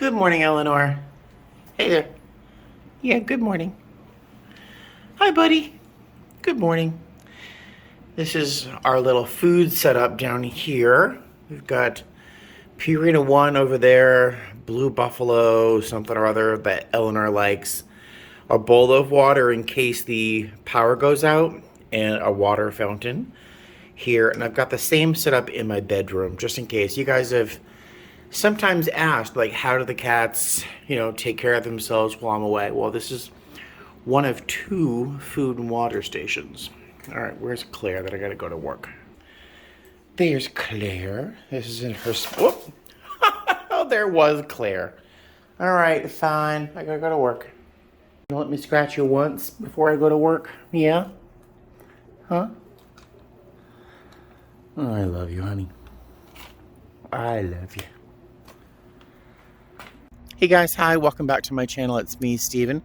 Good morning, Eleanor. Hey there. Yeah, good morning. Hi, buddy. Good morning. This is our little food setup down here. We've got Purina 1 over there, Blue Buffalo, something or other that Eleanor likes, a bowl of water in case the power goes out, and a water fountain here. And I've got the same setup in my bedroom, just in case. You guys have sometimes asked, like, how do the cats, take care of themselves while I'm away? Well, this is one of two food and water stations. All right, where's Claire that I gotta go to work? There's Claire. This is in her, whoop. Oh, there was Claire. All right, fine, I gotta go to work. You let me scratch you once before I go to work? Yeah? Huh? Oh, I love you, honey. I love you. Hey guys, hi, welcome back to my channel. It's me, Steven.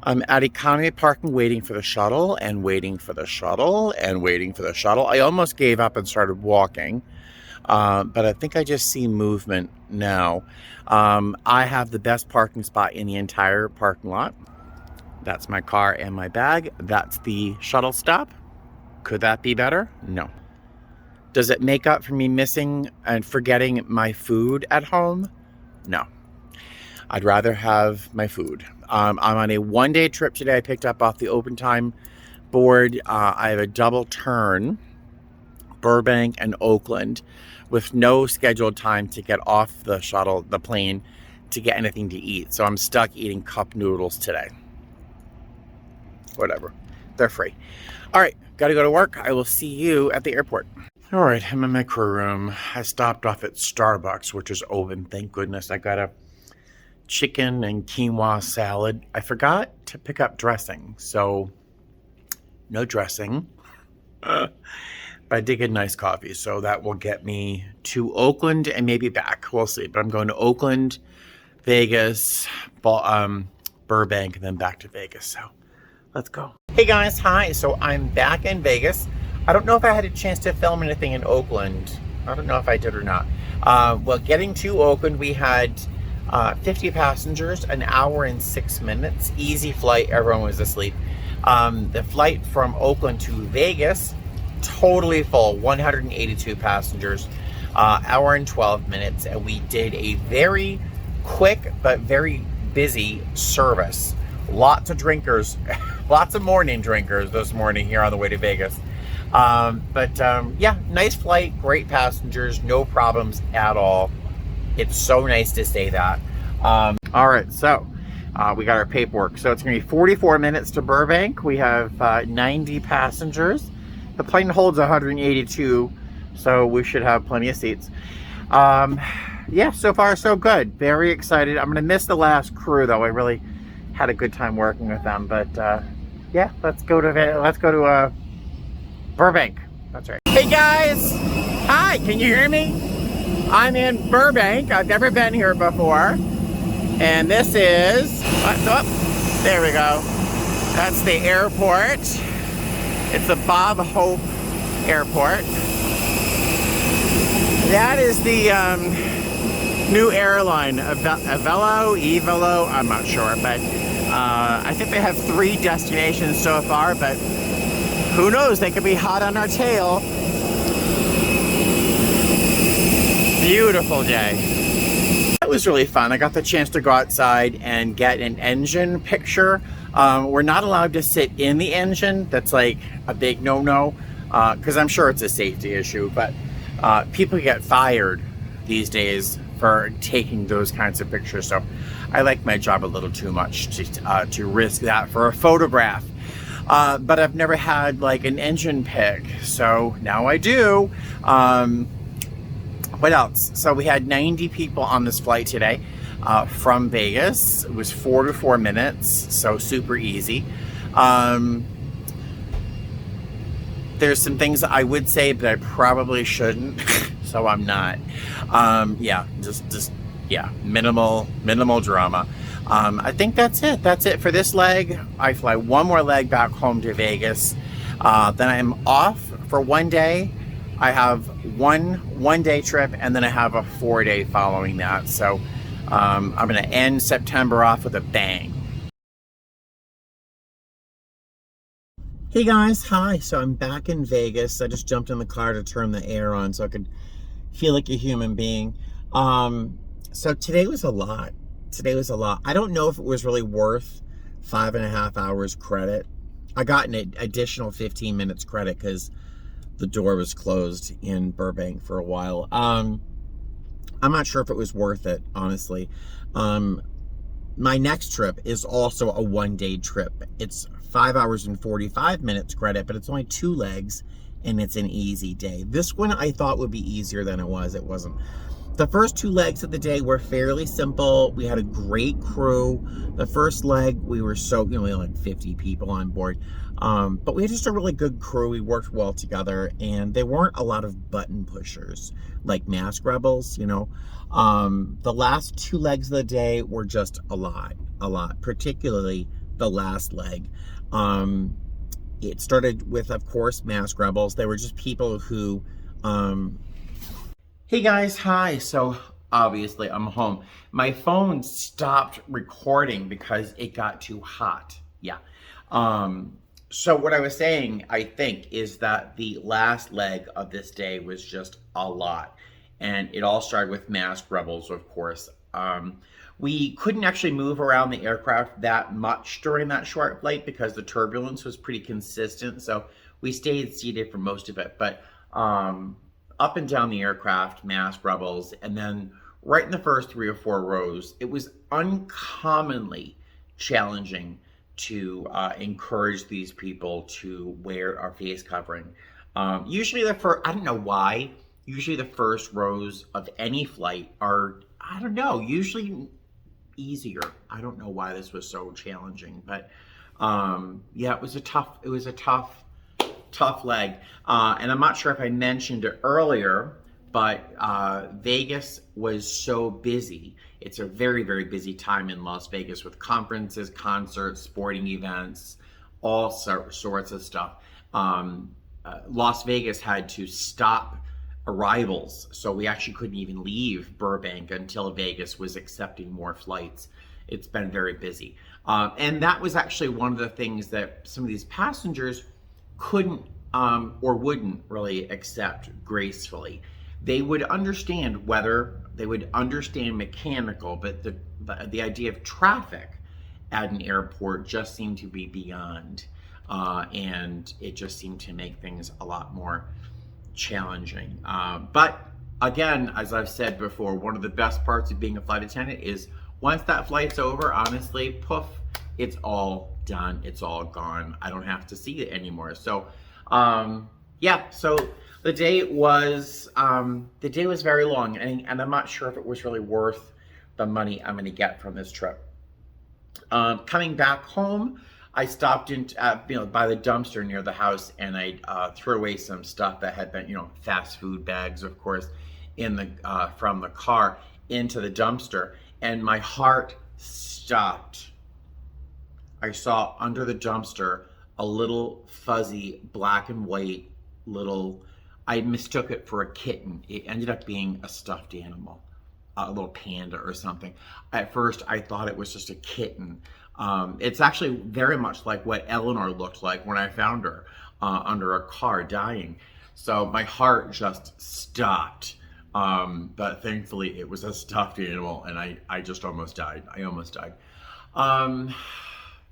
I'm at Economy Parking waiting for the shuttle and waiting for the shuttle and waiting for the shuttle. I almost gave up and started walking, but I think I just see movement now. I have the best parking spot in the entire parking lot. That's my car and my bag. That's the shuttle stop. Could that be better? No. Does it make up for me missing and forgetting my food at home? No. I'd rather have my food. I'm on a one-day trip today. I picked up off the open time board. I have a double turn, Burbank and Oakland, with no scheduled time to get off the shuttle, the plane, to get anything to eat. So I'm stuck eating cup noodles today. Whatever. They're free. All right, gotta go to work. I will see you at the airport. All right, I'm in my crew room. I stopped off at Starbucks, which is open. Thank goodness. I got a chicken and quinoa salad. I forgot to pick up dressing, so no dressing. But I did get nice coffee, so that will get me to Oakland and maybe back. We'll see. But I'm going to Oakland, Vegas, Burbank, and then back to Vegas. So let's go. Hey guys, hi. So I'm back in Vegas. I don't know if I had a chance to film anything in Oakland. I don't know if I did or not. Well, getting to Oakland, we had 50 passengers, an hour and 6 minutes. Easy flight, everyone was asleep. The flight from Oakland to Vegas, totally full, 182 passengers, hour and 12 minutes. And we did a very quick but very busy service. Lots of drinkers, lots of morning drinkers this morning here on the way to Vegas. Yeah, nice flight, great passengers, no problems at all. It's so nice to say that. All right, so we got our paperwork. So it's going to be 44 minutes to Burbank. We have 90 passengers. The plane holds 182, so we should have plenty of seats. Yeah, so far so good. Very excited. I'm going to miss the last crew, though. I really had a good time working with them. But yeah, let's go to Burbank. That's right. Hey guys, hi. Can you hear me? I'm in Burbank. I've never been here before. And this is, oh, there we go. That's the airport. It's the Bob Hope Airport. That is the new airline, Evelo, I'm not sure. But I think they have 3 destinations so far, but who knows? They could be hot on our tail. Beautiful day. That was really fun. I got the chance to go outside and get an engine picture. We're not allowed to sit in the engine. That's like a big no-no, because I'm sure it's a safety issue, but people get fired these days for taking those kinds of pictures. So I like my job a little too much to risk that for a photograph. But I've never had like an engine pic, so now I do. What else? So we had 90 people on this flight today from Vegas. It was 44 minutes, so super easy. There's some things that I would say, but I probably shouldn't, so I'm not. Yeah, just minimal drama. I think that's it. That's it for this leg. I fly one more leg back home to Vegas. Then I'm off for one day. I have one day trip, and then I have a 4-day following that. So I'm going to end September off with a bang. Hey guys, hi. So I'm back in Vegas. I just jumped in the car to turn the air on so I could feel like a human being. So today was a lot. Today was a lot. I don't know if it was really worth 5.5 hours credit. I got an additional 15 minutes credit because the door was closed in Burbank for a while. I'm not sure if it was worth it, honestly. My next trip is also a one-day trip. It's 5 hours and 45 minutes credit, but it's only 2 legs, and it's an easy day. This one I thought would be easier than it was. It wasn't. The first 2 legs of the day were fairly simple. We had a great crew. The first leg, we were we only had like 50 people on board. But we had just a really good crew. We worked well together, and there weren't a lot of button pushers like mask rebels, you know. The last 2 legs of the day were just a lot, particularly the last leg. It started with, of course, mask rebels. They were just people who, hey guys, hi. So obviously I'm home. My phone stopped recording because it got too hot. Yeah. So what I was saying, I think, is that the last leg of this day was just a lot. And it all started with masked rebels, of course. We couldn't actually move around the aircraft that much during that short flight because the turbulence was pretty consistent. So we stayed seated for most of it. But up and down the aircraft, masked rebels, and then right in the first 3 or 4 rows, it was uncommonly challenging to encourage these people to wear our face covering. Usually the first, I don't know why, usually the first rows of any flight are, I don't know, usually easier. I don't know why this was so challenging, but yeah, it was a tough leg. And I'm not sure if I mentioned it earlier, but Vegas was so busy. It's a very, very busy time in Las Vegas with conferences, concerts, sporting events, all sorts of stuff. Las Vegas had to stop arrivals, so we actually couldn't even leave Burbank until Vegas was accepting more flights. It's been very busy. And that was actually one of the things that some of these passengers couldn't or wouldn't really accept gracefully. They would understand weather, they would understand mechanical, but the idea of traffic at an airport just seemed to be beyond. And it just seemed to make things a lot more challenging. But again, as I've said before, one of the best parts of being a flight attendant is once that flight's over, honestly, poof, it's all done. It's all gone. I don't have to see it anymore. So, yeah, so the day was very long, and I'm not sure if it was really worth the money I'm going to get from this trip. Coming back home, I stopped in by the dumpster near the house, and I threw away some stuff that had been, fast food bags, of course, in the from the car into the dumpster, and my heart stopped. I saw under the dumpster a little fuzzy black and white I mistook it for a kitten. It ended up being a stuffed animal, a little panda or something. At first, I thought it was just a kitten. It's actually very much like what Eleanor looked like when I found her under a car dying. So my heart just stopped. But thankfully, it was a stuffed animal, and I just almost died. I almost died.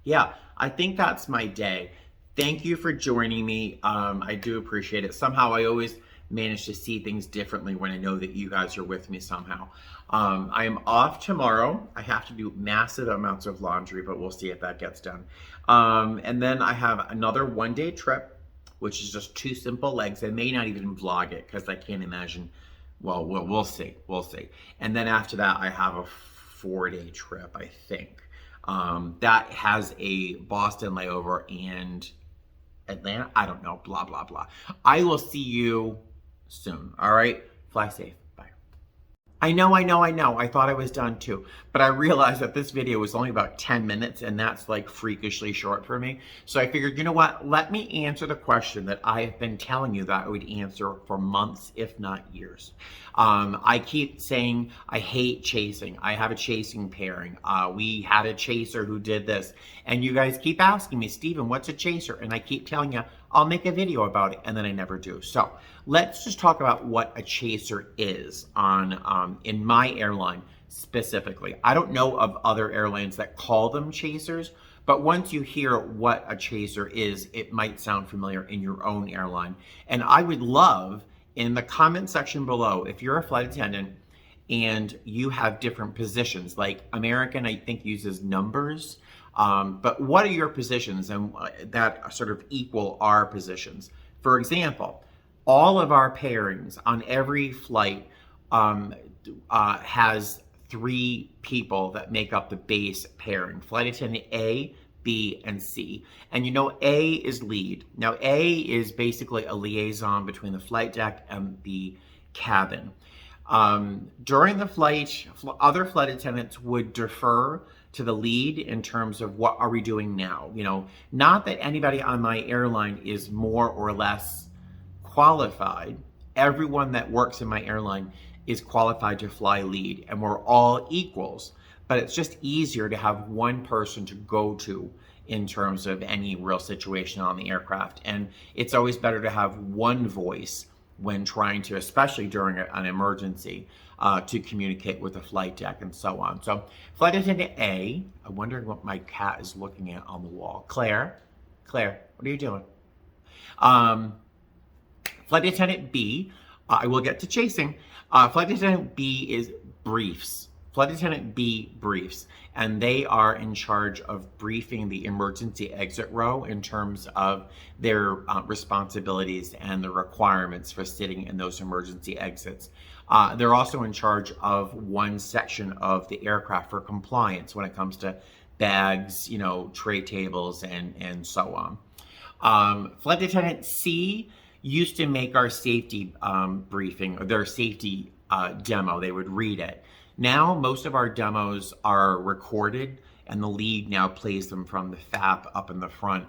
Yeah, I think that's my day. Thank you for joining me. I do appreciate it. Somehow I always manage to see things differently when I know that you guys are with me somehow. I am off tomorrow. I have to do massive amounts of laundry, but we'll see if that gets done. And then I have another one-day trip, which is just 2 simple legs. I may not even vlog it because I can't imagine. Well, we'll see. We'll see. And then after that, I have a 4-day trip, I think. That has a Boston layover and Atlanta. I don't know. Blah, blah, blah. I will see you soon. All right. Fly safe. Bye. I know. I thought I was done too. But I realized that this video was only about 10 minutes and that's like freakishly short for me. So I figured, you know what? Let me answer the question that I have been telling you that I would answer for months, if not years. I keep saying I hate chasing. I have a chasing pairing. We had a chaser who did this. And you guys keep asking me, Steven, what's a chaser? And I keep telling you, I'll make a video about it, and then I never do. So let's just talk about what a chaser is on in my airline specifically. I don't know of other airlines that call them chasers, but once you hear what a chaser is, it might sound familiar in your own airline. And I would love in the comment section below, if you're a flight attendant and you have different positions, like American, I think uses numbers. But what are your positions and that sort of equal our positions? For example, all of our pairings on every flight has 3 people that make up the base pairing. Flight attendant A, B, and C. And you know A is lead. Now A is basically a liaison between the flight deck and the cabin. During the flight, other flight attendants would defer to the lead in terms of what are we doing now. You know, not that anybody on my airline is more or less qualified. Everyone that works in my airline is qualified to fly lead, and we're all equals. But it's just easier to have one person to go to in terms of any real situation on the aircraft. And it's always better to have one voice when trying to, especially during an emergency, to communicate with the flight deck and so on. So flight attendant A, I'm wondering what my cat is looking at on the wall. Claire, what are you doing? Flight attendant B, I will get to chasing. Flight attendant B is briefs. Flight attendant B briefs, and they are in charge of briefing the emergency exit row in terms of their responsibilities and the requirements for sitting in those emergency exits. They're also in charge of one section of the aircraft for compliance when it comes to bags, you know, tray tables, and so on. Flight attendant C used to make our safety briefing, or their safety demo. They would read it. Now, most of our demos are recorded, and the lead now plays them from the FAP up in the front.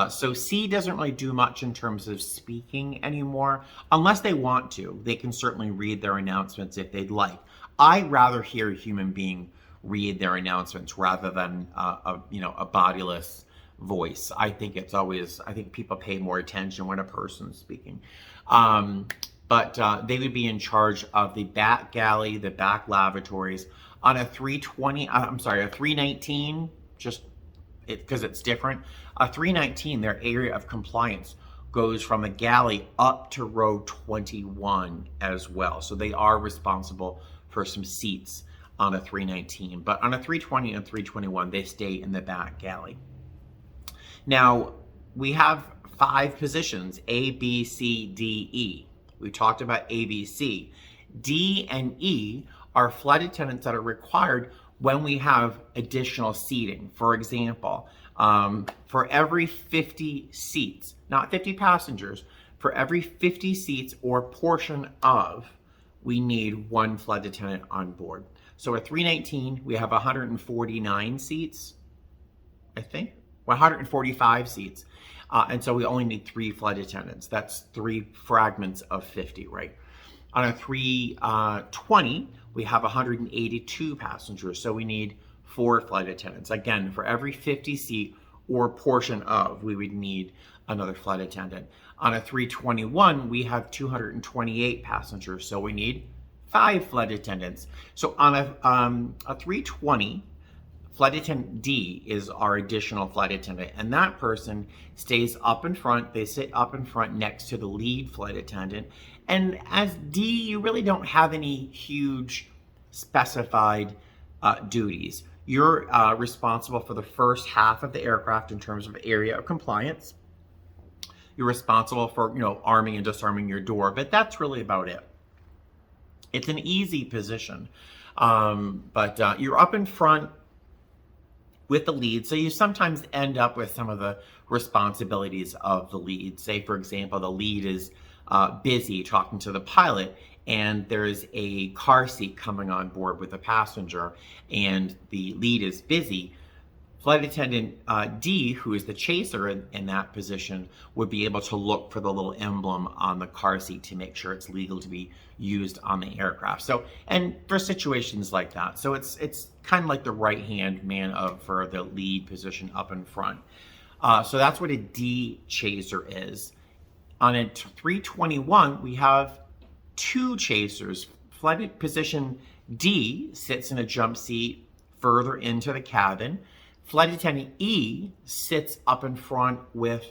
So C doesn't really do much in terms of speaking anymore, unless they want to. They can certainly read their announcements if they'd like. I'd rather hear a human being read their announcements rather than a bodiless voice. I think people pay more attention when a person's speaking. But they would be in charge of the back galley, the back lavatories. On a 319, just because it's different. A 319, their area of compliance goes from the galley up to row 21 as well. So they are responsible for some seats on a 319. But on a 320 and 321, they stay in the back galley. Now, we have 5 positions, A, B, C, D, E. We talked about A, B, C. D and E are flight attendants that are required when we have additional seating. For example, for every 50 seats, not 50 passengers, for every 50 seats or portion of, we need 1 flight attendant on board. So at 319, we have 149 seats, I think, 145 seats. And so we only need 3 flight attendants. That's 3 fragments of 50, right? On a 320, we have 182 passengers. So we need 4 flight attendants. Again, for every 50 seat or portion of, we would need another flight attendant. On a 321, we have 228 passengers. So we need 5 flight attendants. So on a 320, flight attendant D is our additional flight attendant, and that person stays up in front. They sit up in front next to the lead flight attendant. And as D, you really don't have any huge specified duties. You're responsible for the first half of the aircraft in terms of area of compliance. You're responsible for, arming and disarming your door, but that's really about it. It's an easy position, but you're up in front with the lead, so you sometimes end up with some of the responsibilities of the lead. Say, for example, the lead is busy talking to the pilot, and there's a car seat coming on board with a passenger, and the lead is busy, Flight attendant D, who is the chaser in that position, would be able to look for the little emblem on the car seat to make sure it's legal to be used on the aircraft. So, and for situations like that, so it's kind of like the right hand man for the lead position up in front. So that's what a D chaser is. On a 321, we have two chasers. Flight position D sits in a jump seat further into the cabin. Flight attendant E sits up in front with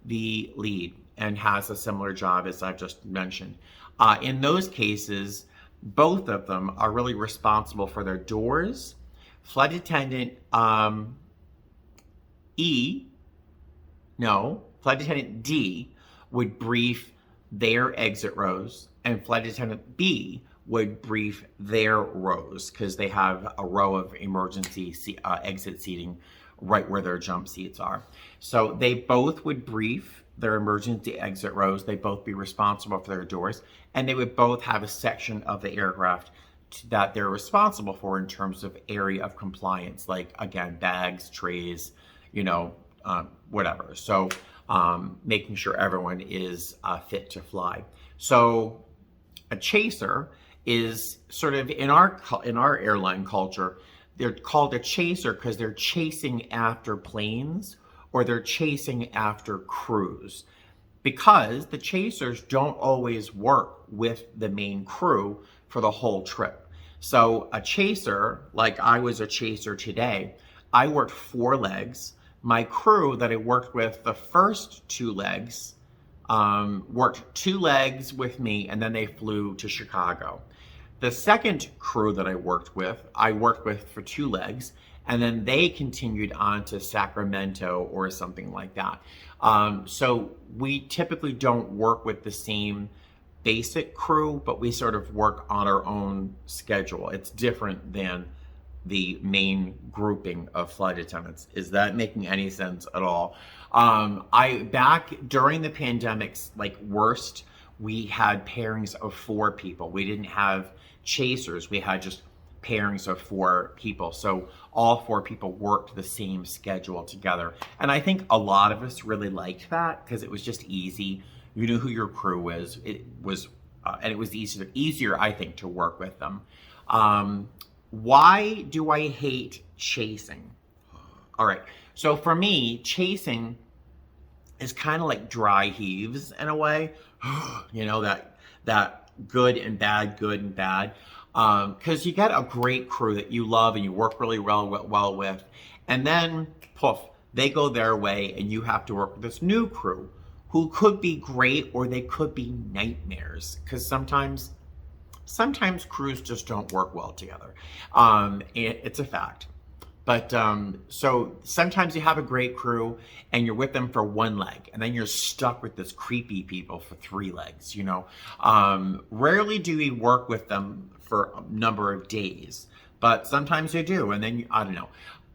the lead and has a similar job as I've just mentioned. In those cases, both of them are really responsible for their doors. Flight attendant Flight attendant D would brief their exit rows, and flight attendant B would brief their rows because they have a row of emergency exit seating right where their jump seats are. So they both would brief their emergency exit rows. They'd both be responsible for their doors, and they would both have a section of the aircraft that they're responsible for in terms of area of compliance, like, again, bags, trays, whatever. So making sure everyone is fit to fly. So a chaser is sort of in our airline culture, they're called a chaser because they're chasing after planes or they're chasing after crews, because the chasers don't always work with the main crew for the whole trip. So a chaser, like I was a chaser today, I worked 4 legs. My crew that I worked with the first 2 legs worked 2 legs with me, and then they flew to Chicago. The second crew that I worked with for 2 legs, and then they continued on to Sacramento or something like that. So we typically don't work with the same basic crew, but we sort of work on our own schedule. It's different than the main grouping of flight attendants. Is that making any sense at all? Back during the pandemic's worst, we had pairings of 4 people. We didn't have chasers. We had just pairings of 4 people. So all 4 people worked the same schedule together. And I think a lot of us really liked that because it was just easy. You knew who your crew was. It was, and it was easier, I think, to work with them. Why do I hate chasing? All right. So for me, chasing is kind of like dry heaves in a way. that good and bad, because you get a great crew that you love and you work really well with, and then poof, they go their way and you have to work with this new crew who could be great or they could be nightmares, because sometimes crews just don't work well together. It's a fact. But so sometimes you have a great crew and you're with them for 1 leg, and then you're stuck with this creepy people for 3 legs. Rarely do we work with them for a number of days, but sometimes you do, and then I don't know.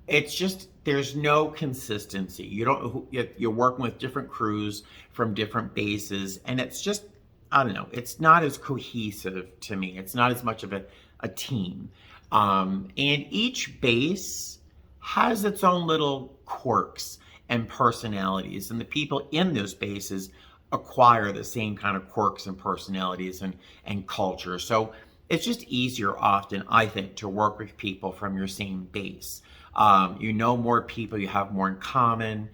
It's just there's no consistency. You're working with different crews from different bases, and it's just, I don't know. It's not as cohesive to me. It's not as much of a team. And each base has its own little quirks and personalities, and the people in those bases acquire the same kind of quirks and personalities and culture. So it's just easier often, I think, to work with people from your same base. You know more people, you have more in common.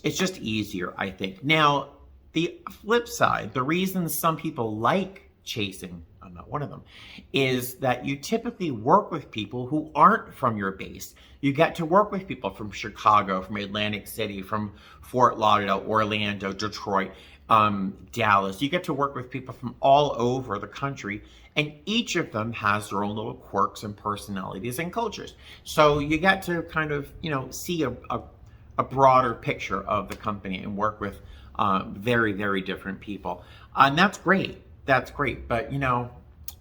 It's just easier, I think. Now, the flip side, the reason some people like chasing, I'm not one of them, is that you typically work with people who aren't from your base. You get to work with people from Chicago, from Atlantic City, from Fort Lauderdale, Orlando, Detroit, Dallas. You get to work with people from all over the country, and each of them has their own little quirks and personalities and cultures. So you get to kind of, see a broader picture of the company and work with very, very different people. And that's great. That's great. But,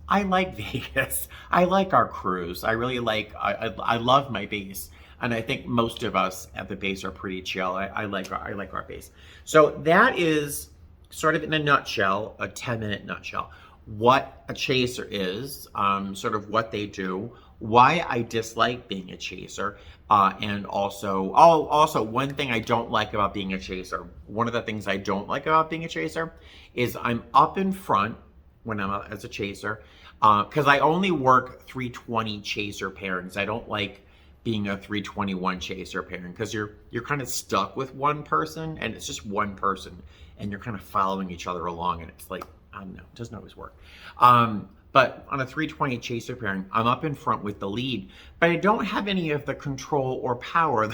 I like Vegas. I like our crews. I really I love my base. And I think most of us at the base are pretty chill. I like our base. So that is sort of in a nutshell, a 10-minute nutshell. what a chaser is, sort of what they do, why I dislike being a chaser, and also one thing I don't like about being a chaser. One of the things I don't like about being a chaser is I'm up in front when I'm as a chaser, because I only work 320 chaser pairings. I don't like being a 321 chaser pairing because you're kind of stuck with one person and it's just one person and you're kind of following each other along and it's like, I don't know, it doesn't always work. But on a 320 chaser pairing, I'm up in front with the lead, but I don't have any of the control or power.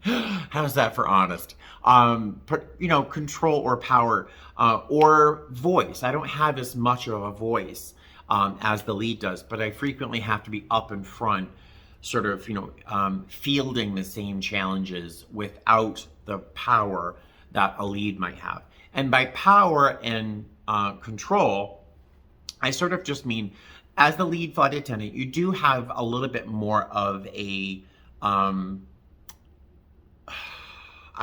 How's that for honest? Control or power or voice. I don't have as much of a voice as the lead does, but I frequently have to be up in front, sort of, fielding the same challenges without the power that a lead might have. And by power and control, I sort of just mean, as the lead flight attendant, you do have a little bit more of a, I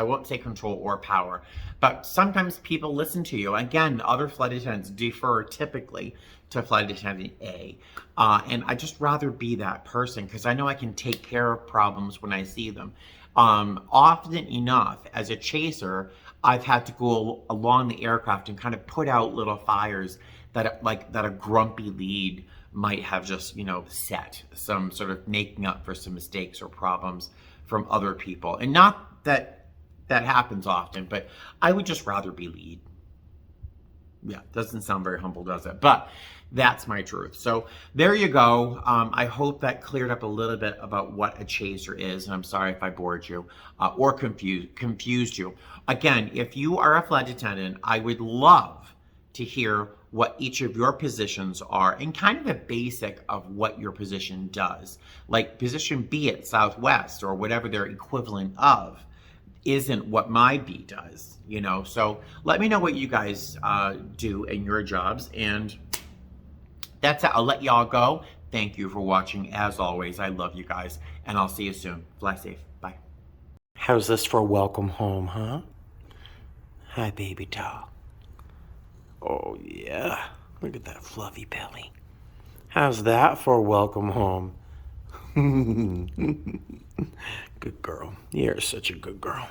won't say control or power, but sometimes people listen to you. Again, other flight attendants defer typically to flight attendant A. And I just rather be that person because I know I can take care of problems when I see them. Often enough, as a chaser, I've had to go along the aircraft and kind of put out little fires that a grumpy lead might have just, set, some sort of making up for some mistakes or problems from other people. And not that that happens often, but I would just rather be lead. Yeah, doesn't sound very humble, does it? But that's my truth. So there you go. I hope that cleared up a little bit about what a chaser is. And I'm sorry if I bored you or confused you. Again, if you are a flight attendant, I would love to hear what each of your positions are and kind of a basic of what your position does. Like position B at Southwest or whatever their equivalent of isn't what my B does, So let me know what you guys do in your jobs. And that's it. I'll let y'all go. Thank you for watching. As always, I love you guys. And I'll see you soon. Fly safe. Bye. How's this for welcome home, huh? Hi, baby doll. Oh, yeah. Look at that fluffy belly. How's that for welcome home? Good girl. You're such a good girl.